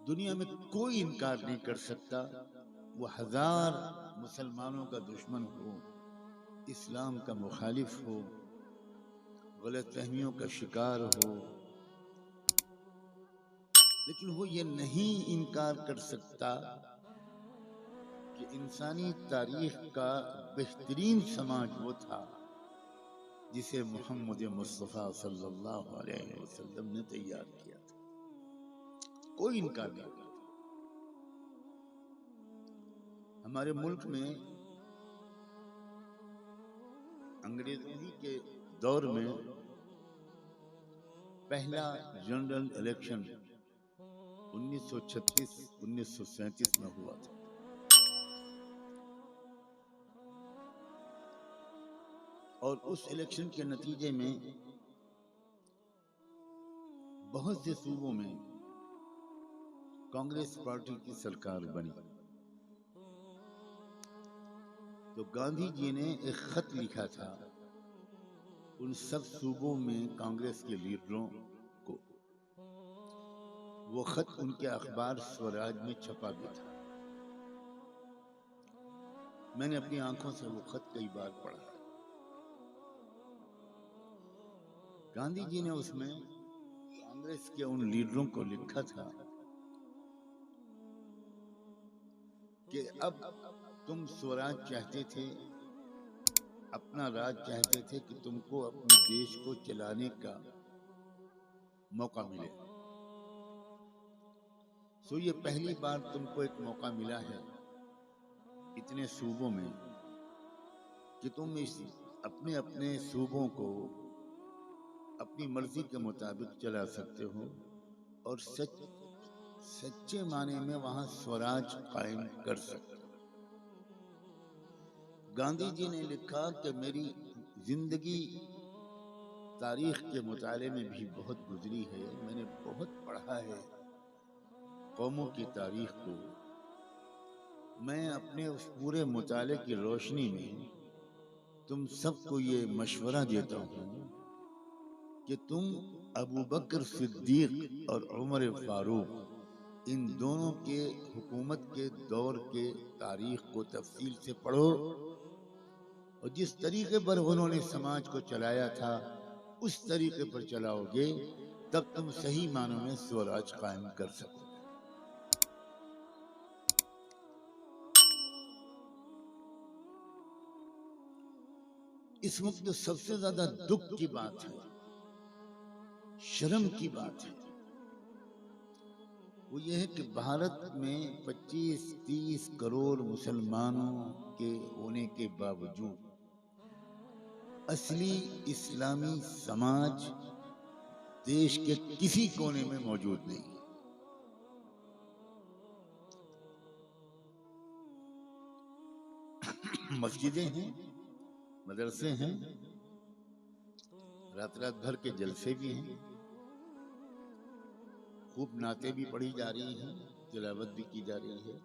दुनिया में कोई इनकार नहीं कर सकता, वो हजार मुसलमानों का दुश्मन हो, इस्लाम का मुखालिफ हो, गलतफहमियों का शिकार हो, लेकिन वो ये नहीं इनकार कर सकता कि इंसानी तारीख का बेहतरीन समाज वो था जिसे मोहम्मद मुस्तफ़ा सल्लल्लाहु अलैहि वसल्लम ने तैयार किया था। कोई इनकार नहीं करता। हमारे मुल्क में अंग्रेजी के दौर में पहला जनरल इलेक्शन 1936-1937 में हुआ था। और उस इलेक्शन के नतीजे में बहुत से सूबों में कांग्रेस पार्टी की सरकार बनी। तो गांधी जी ने एक खत लिखा था उन सब सूबों में कांग्रेस के लीडरों को। वो खत उनके अखबार स्वराज में छपा भी था। मैंने अपनी आंखों से वो खत कई बार पढ़ा है। गांधी जी ने उसमें कांग्रेस के उन लीडरों को लिखा था कि अब तुम स्वराज चाहते थे, अपना राज चाहते थे कि तुमको अपने देश को चलाने का मौका मिले। सो ये पहली बार तुमको एक मौका मिला है इतने सूबों में कि तुम इस अपने अपने सूबों को अपनी मर्जी के मुताबिक चला सकते हो और सच्चे माने में वहां स्वराज कायम कर सकते हो। गांधी जी ने लिखा कि मेरी जिंदगी तारीख के मुताले में भी बहुत गुजरी है, मैंने बहुत पढ़ा है कौमों की तारीख को। मैं अपने उस पूरे मुताले की रोशनी में तुम सबको ये मशवरा देता हूँ कि तुम अबू बकर सिद्दीक और उमर फारूक इन दोनों के हुकूमत के दौर के तारीख को तफसील से पढ़ो और जिस तरीके पर उन्होंने समाज को चलाया था उस तरीके पर चलाओगे तब तुम सही मानों में स्वराज कायम कर सकोगे। इस वक्त जो सबसे ज्यादा दुख की बात है, शर्म की बात है, वो ये है कि भारत में 25-30 करोड़ मुसलमानों के होने के बावजूद असली इस्लामी समाज देश के किसी कोने में मौजूद नहीं है। मस्जिदें हैं, मदरसे हैं, रात रात भर के जलसे भी हैं, खूब नाते भी पढ़ी जा रही हैं, तिलावत भी की जा रही है,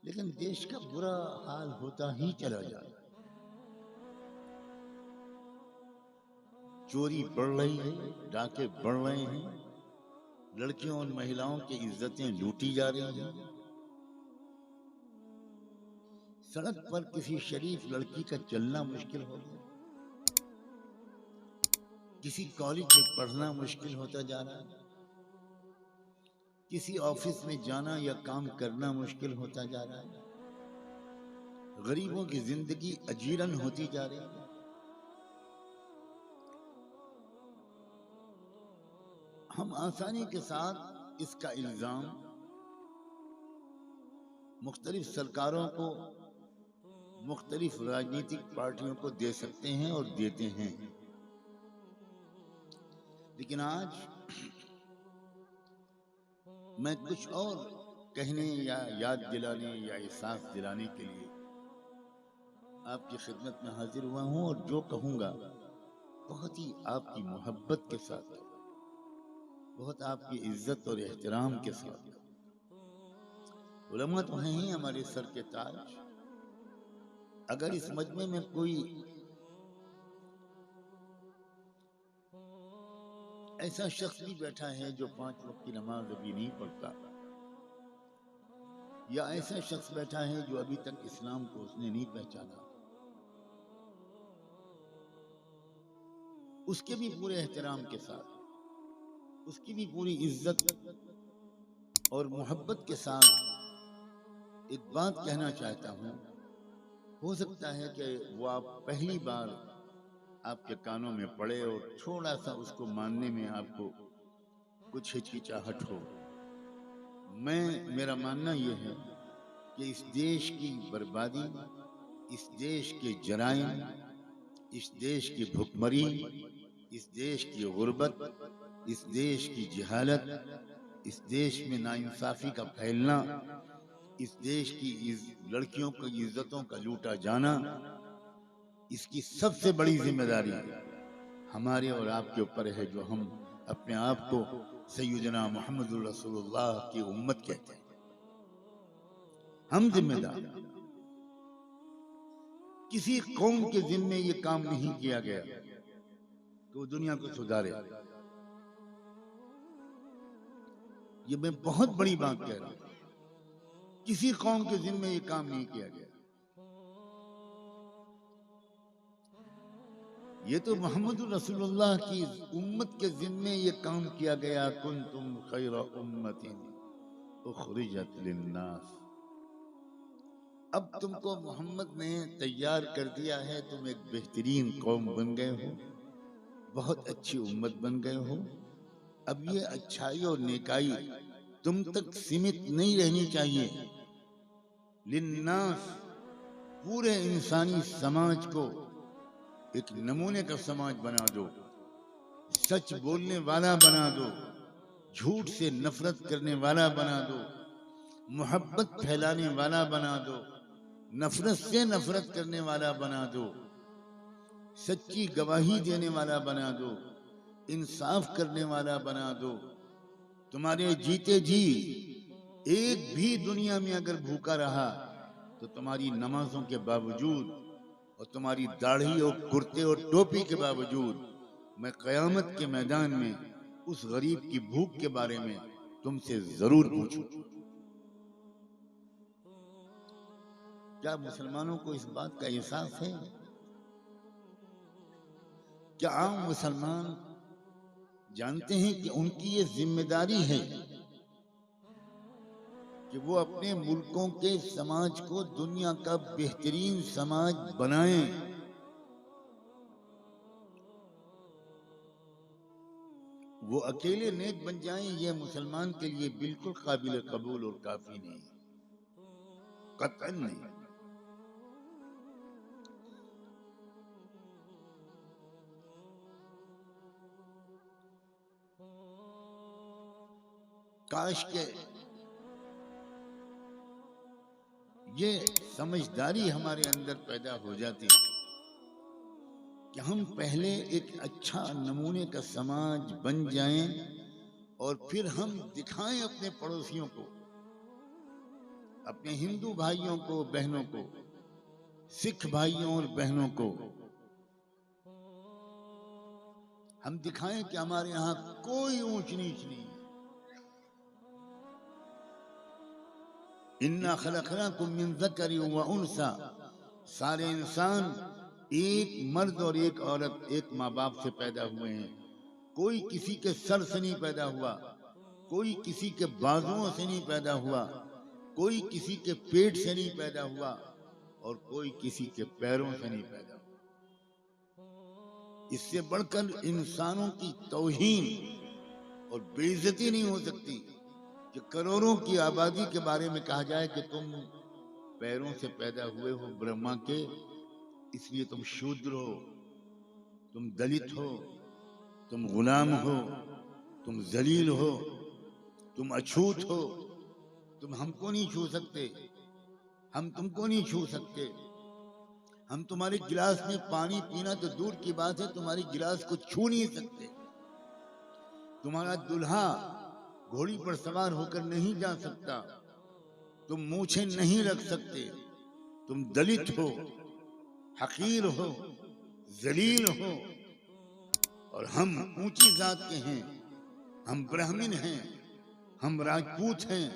लेकिन देश का बुरा हाल होता ही चला जा रहा है। चोरी बढ़ रही है, डाके बढ़ रहे हैं, लड़कियों और महिलाओं की इज्जतें लूटी जा रही हैं। सड़क पर किसी शरीफ लड़की का चलना मुश्किल हो गया, किसी कॉलेज में पढ़ना मुश्किल होता जा रहा है, किसी ऑफिस में जाना या काम करना मुश्किल होता जा रहा है, गरीबों की जिंदगी अजीरन होती जा रही है। हम आसानी के साथ इसका इल्जाम मुख्तलिफ सरकारों को, मुख्तलिफ राजनीतिक पार्टियों को दे सकते हैं और देते हैं, लेकिन आज मैं कुछ और कहने या याद दिलाने या एहसास दिलाने के लिए आपकी खिदमत में हाजिर हुआ हूं और जो कहूंगा बहुत ही आपकी मोहब्बत के साथ, बहुत आपकी इज्जत और एहतराम के साथ। उलमा तो हैं ही हमारे सर के ताज। अगर इस मजमे में कोई ऐसा शख्स भी बैठा है जो 5 वक्त की नमाज अभी नहीं पढ़ता, या ऐसा शख्स बैठा है जो अभी तक इस्लाम को उसने नहीं पहचाना, उसके भी पूरे एहतराम के साथ, उसकी भी पूरी इज्जत और मोहब्बत के साथ एक बात कहना चाहता हूँ। हो सकता है कि वो आप पहली बार आपके कानों में पड़े और थोड़ा सा उसको मानने में आपको कुछ हिचकिचाहट हो। मेरा मानना ये है कि इस देश की बर्बादी, इस देश के जराइम, इस देश की भुखमरी, इस देश की गुर्बत, इस देश की जहालत, इस देश में नाइंसाफी का फैलना, इस देश की लड़कियों की इज्जतों का लूटा जाना, इसकी सबसे बड़ी जिम्मेदारी हमारे और आपके ऊपर है, जो हम अपने आप को सैयदना मोहम्मद रसूलुल्लाह की उम्मत कहते हैं। हम जिम्मेदार। किसी कौम के जिम्मे ये काम नहीं किया गया कि वो दुनिया को सुधारे। ये मैं बहुत बड़ी बात कह रहा हूं। किसी कौम के जिम्मे ये काम नहीं किया गया। ये तो मोहम्मद रसूलुल्लाह की उम्मत के जिम्मे ये काम किया गया। कुंतुम खैरा उम्मतिन उखरिजत लिन्नास। अब तुमको मोहम्मद ने तैयार कर दिया है, तुम एक बेहतरीन कौम बन गए हो, बहुत अच्छी उम्मत बन गए हो। अब ये अच्छाई और नेकाई तुम तक सीमित नहीं रहनी चाहिए। लिन्नास, पूरे इंसानी समाज को एक नमूने का समाज बना दो, सच बोलने वाला बना दो, झूठ से नफरत करने वाला बना दो, मोहब्बत फैलाने वाला बना दो, नफरत से नफरत करने वाला बना दो, सच्ची गवाही देने वाला बना दो, इंसाफ करने वाला बना दो। तुम्हारे जीते जी एक भी दुनिया में अगर भूखा रहा तो तुम्हारी नमाजों के बावजूद और तुम्हारी दाढ़ी और कुर्ते और टोपी के बावजूद मैं कयामत के मैदान में उस गरीब की भूख के बारे में तुमसे जरूर पूछूं। क्या मुसलमानों को इस बात का एहसास है? क्या आम मुसलमान जानते हैं कि उनकी ये जिम्मेदारी है कि वो अपने मुल्कों के समाज को दुनिया का बेहतरीन समाज बनाएं? वो अकेले नेक बन जाएं, ये मुसलमान के लिए बिल्कुल काबिल कबूल और काफी नहीं, कतई नहीं। काश के ये समझदारी हमारे अंदर पैदा हो जाती कि हम पहले एक अच्छा नमूने का समाज बन जाएं और फिर हम दिखाएं अपने पड़ोसियों को, अपने हिंदू भाइयों को, बहनों को, सिख भाइयों और बहनों को हम दिखाएं कि हमारे यहाँ कोई ऊंच नीच नहीं है। इन्ना खलकनाकुम मिन ज़करिन व उन्सा, सारे इंसान एक मर्द और एक औरत, एक माँ बाप से पैदा हुए हैं। कोई किसी के सर से नहीं पैदा हुआ, कोई किसी के बाजुओं से नहीं पैदा हुआ, कोई किसी के पेट से नहीं पैदा हुआ और कोई किसी के पैरों से नहीं पैदा हुआ। इससे बढ़कर इंसानों की तौहीन और बेइज्जती नहीं हो सकती कि करोड़ों की आबादी के बारे में कहा जाए कि तुम पैरों से पैदा हुए हो ब्रह्मा के, इसलिए तुम शूद्र हो, तुम दलित हो, तुम गुलाम हो, तुम जलील हो, तुम अछूत हो, तुम हमको नहीं छू सकते, हम तुमको नहीं छू सकते। हम तुम्हारे गिलास में पानी पीना तो दूर की बात है, तुम्हारी गिलास को छू नहीं सकते। तुम्हारा दुल्हा घोड़ी पर सवार होकर नहीं जा सकता, तुम मूछें नहीं रख सकते, तुम दलित हो, हकीर हो, जलील हो, और हम ऊंची जात के हैं, हम ब्राह्मण हैं, हम राजपूत हैं।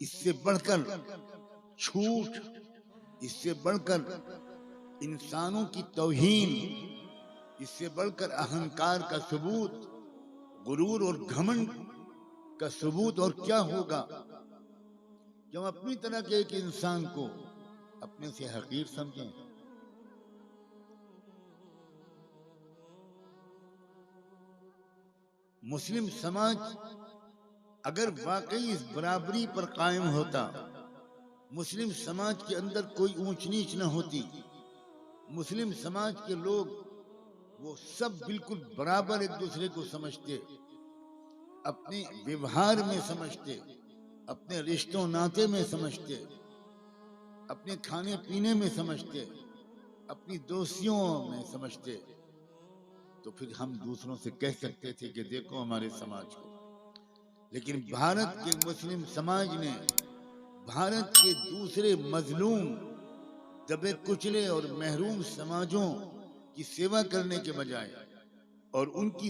इससे बढ़कर झूठ, इससे बढ़कर इंसानों की तौहीन, इससे बढ़कर अहंकार का सबूत, गुरूर और घमंड का सबूत और क्या होगा कि हम अपनी तरह के एक इंसान को अपने से हकीर समझें। मुस्लिम समाज अगर वाकई इस बराबरी पर कायम होता, मुस्लिम समाज के अंदर कोई ऊंच नीच न होती, मुस्लिम समाज के लोग वो सब बिल्कुल बराबर एक दूसरे को समझते, अपने व्यवहार में समझते, अपने रिश्तों नाते में समझते, अपने खाने पीने में समझते, अपनी दोस्तियों में समझते, तो फिर हम दूसरों से कह सकते थे कि देखो हमारे समाज को। लेकिन भारत के मुस्लिम समाज ने भारत के दूसरे मजलूम, दबे कुचले और महरूम समाजों की सेवा करने के बजाय और उनकी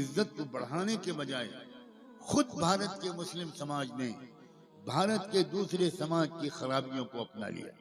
इज्जत को बढ़ाने के बजाय खुद भारत के मुस्लिम समाज ने भारत के दूसरे समाज की खराबियों को अपना लिया।